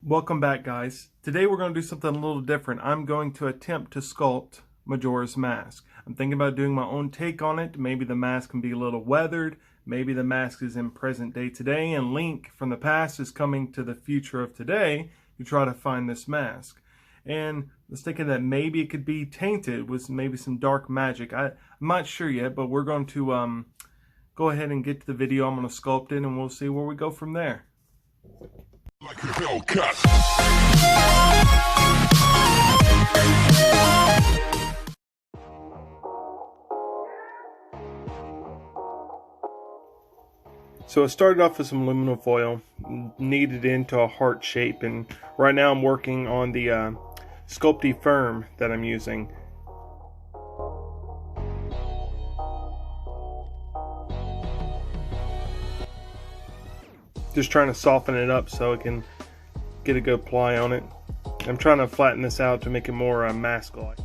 Welcome back, guys. Today we're going to do something a little different. I'm going to attempt to sculpt Majora's mask. I'm thinking about doing my own take on it. Maybe the mask can be a little weathered. Maybe the mask is in present day today and Link from the past is coming to the future of today to try to find this mask. And I was thinking that maybe it could be tainted with maybe some dark magic. I'm not sure yet, but we're going to go ahead and get to the video. I'm going to sculpt it and we'll see where we go from there. Like a Hellcat. So I started off with some aluminum foil, kneaded it into a heart shape, and right now I'm working on the Sculpting firm that I'm using. Just trying to soften it up so I can get a good ply on it. I'm trying to flatten this out to make it more mask-like.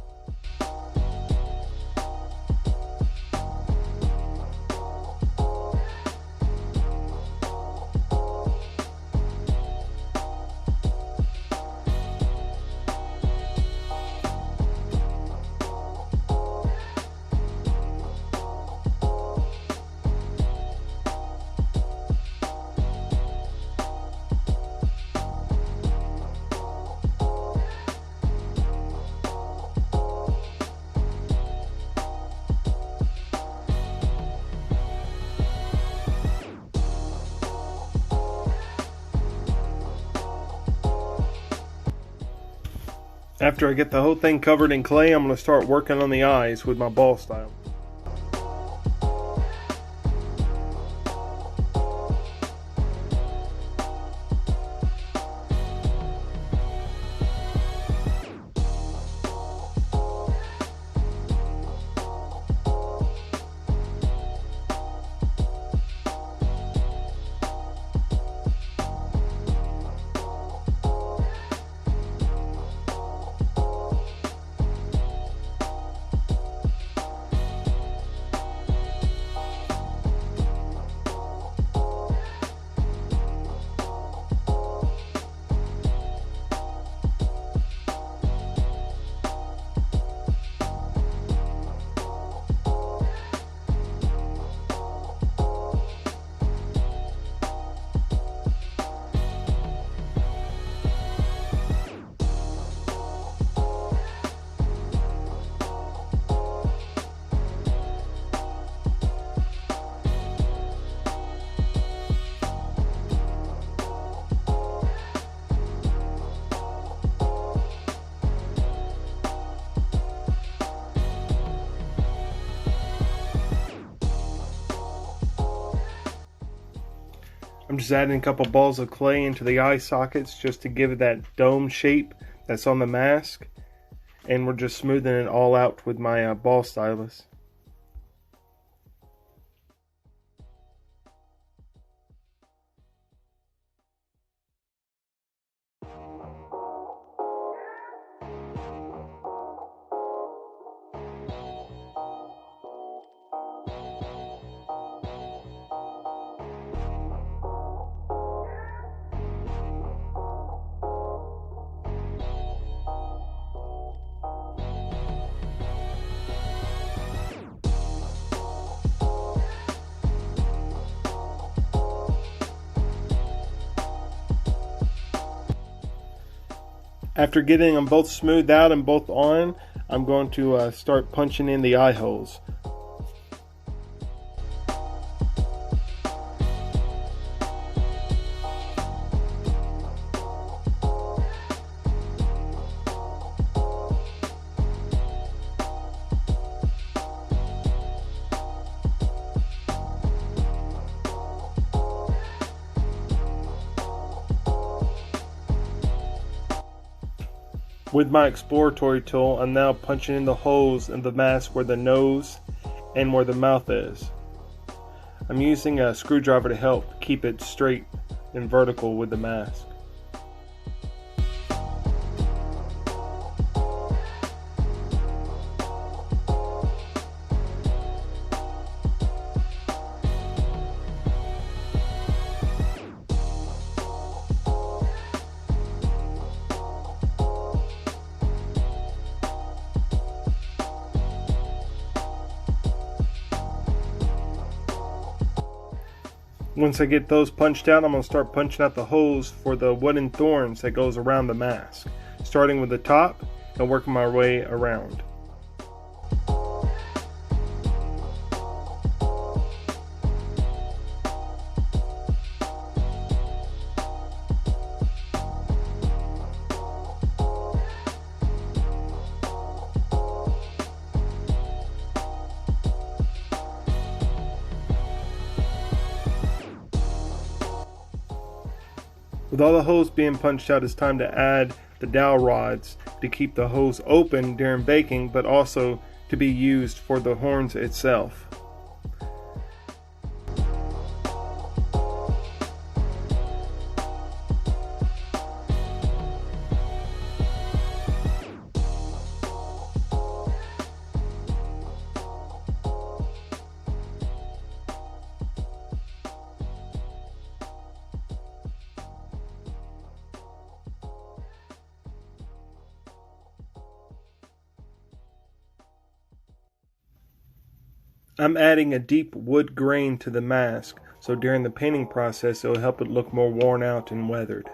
After I get the whole thing covered in clay, I'm going to start working on the eyes with my ball style. I'm just adding a couple balls of clay into the eye sockets just to give it that dome shape that's on the mask. And we're just smoothing it all out with my ball stylus. After getting them both smoothed out and both on, I'm going to start punching in the eye holes. With my exploratory tool, I'm now punching in the holes in the mask where the nose and where the mouth is. I'm using a screwdriver to help keep it straight and vertical with the mask. Once I get those punched out, I'm going to start punching out the holes for the wooden thorns that goes around the mask, starting with the top and working my way around. With all the holes being punched out, it's time to add the dowel rods to keep the hose open during baking, but also to be used for the horns itself. I'm adding a deep wood grain to the mask, so during the painting process it will help it look more worn out and weathered.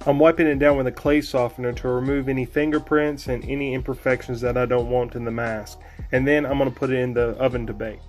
I'm wiping it down with a clay softener to remove any fingerprints and any imperfections that I don't want in the mask. And then I'm going to put it in the oven to bake.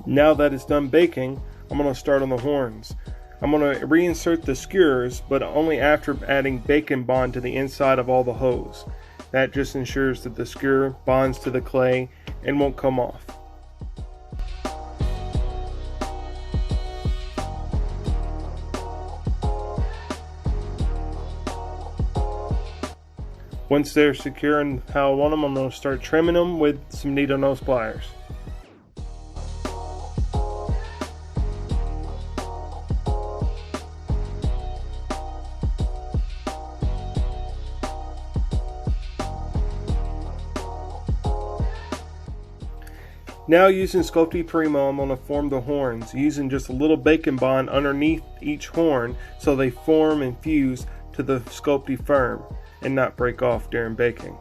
Now that it's done baking, I'm going to start on the horns. I'm going to reinsert the skewers, but only after adding bacon bond to the inside of all the hose. That just ensures that the skewer bonds to the clay and won't come off. Once they're secure and how I want them, I'm going to start trimming them with some needle nose pliers. Now using Sculpting Primo, I'm going to form the horns, using just a little bacon bond underneath each horn so they form and fuse to the Sculpting firm and not break off during baking.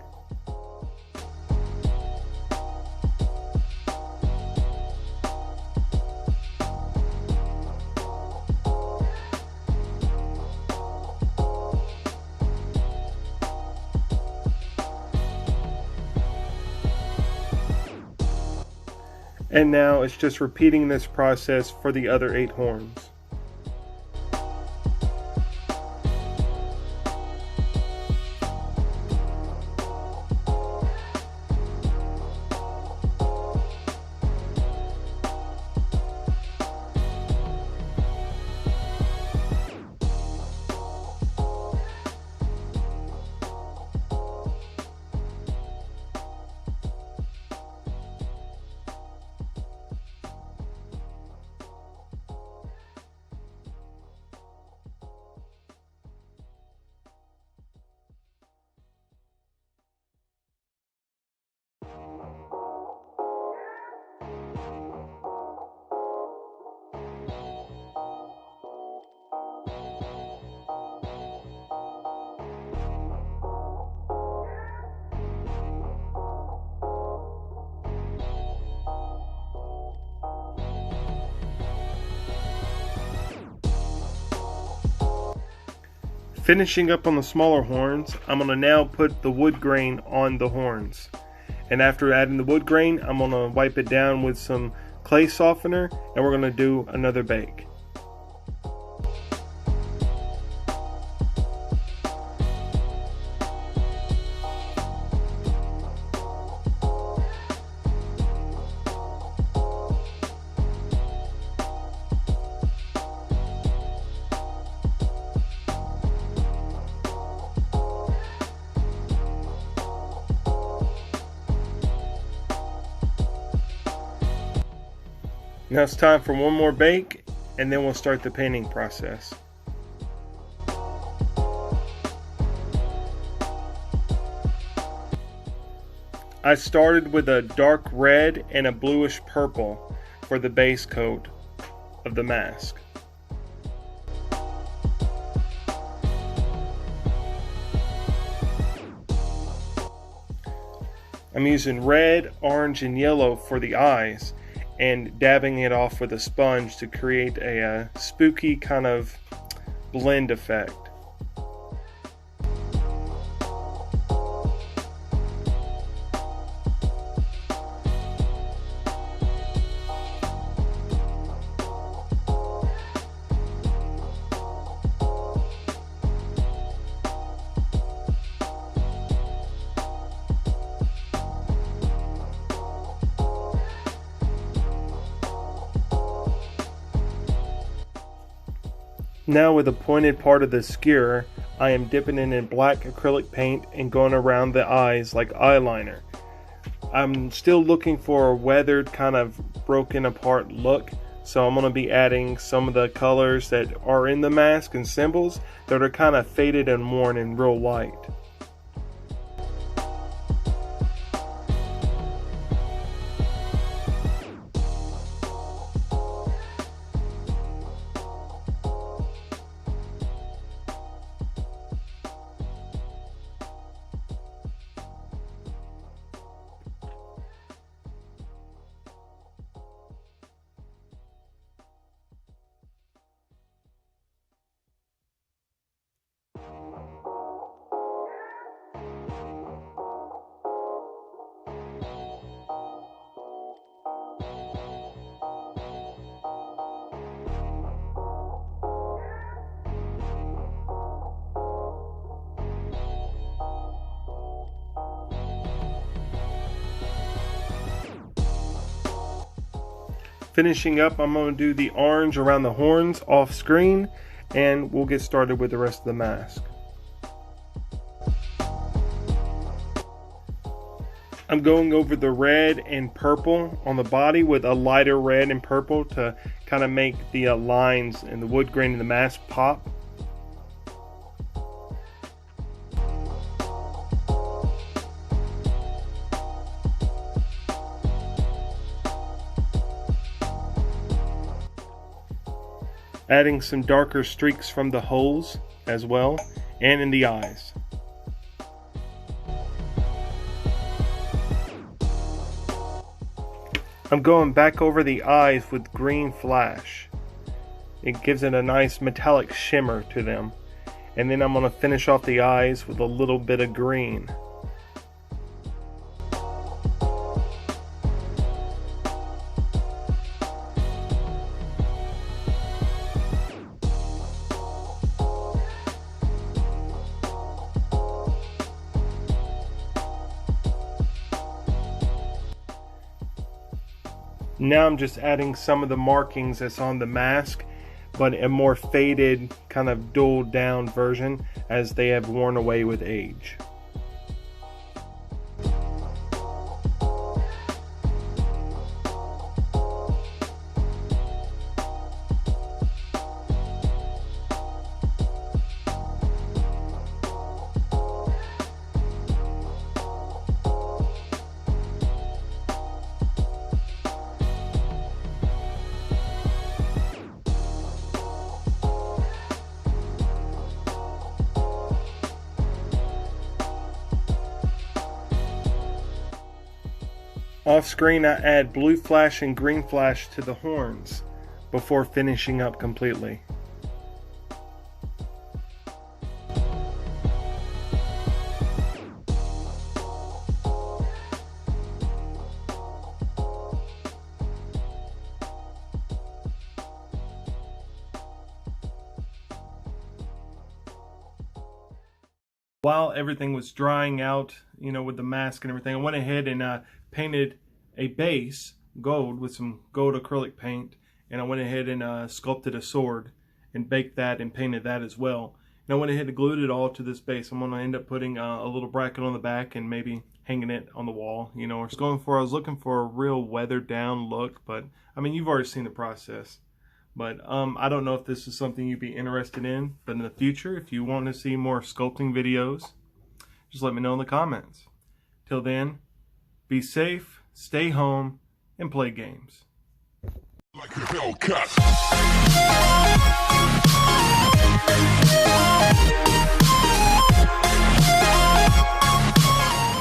And now it's just repeating this process for the other 8 horns. Finishing up on the smaller horns, I'm going to now put the wood grain on the horns. And after adding the wood grain, I'm going to wipe it down with some clay softener and we're going to do another bake. Now it's time for one more bake, and then we'll start the painting process. I started with a dark red and a bluish purple for the base coat of the mask. I'm using red, orange, and yellow for the eyes and dabbing it off with a sponge to create a spooky kind of blend effect. Now with the pointed part of the skewer, I am dipping it in black acrylic paint and going around the eyes like eyeliner. I'm still looking for a weathered kind of broken apart look, so I'm going to be adding some of the colors that are in the mask and symbols that are kind of faded and worn in real light. Finishing up, I'm going to do the orange around the horns off screen, and we'll get started with the rest of the mask. I'm going over the red and purple on the body with a lighter red and purple to kind of make the lines and the wood grain of the mask pop. Adding some darker streaks from the holes as well, and in the eyes. I'm going back over the eyes with green flash. It gives it a nice metallic shimmer to them. And then I'm going to finish off the eyes with a little bit of green. Now I'm just adding some of the markings that's on the mask, but a more faded, kind of dulled down version as they have worn away with age. Off screen, I add blue flash and green flash to the horns before finishing up completely. While everything was drying out, with the mask and everything, I went ahead and painted a base gold with some gold acrylic paint, and I went ahead and sculpted a sword and baked that and painted that as well. And I went ahead and glued it all to this base. I'm going to end up putting a little bracket on the back and maybe hanging it on the wall, you know, or I was looking for a real weathered down look, but I mean, you've already seen the process. But I don't know if this is something you'd be interested in, but in the future, if you want to see more sculpting videos, just let me know in the comments. Till then, be safe, stay home, and play games. Like a Hellcat.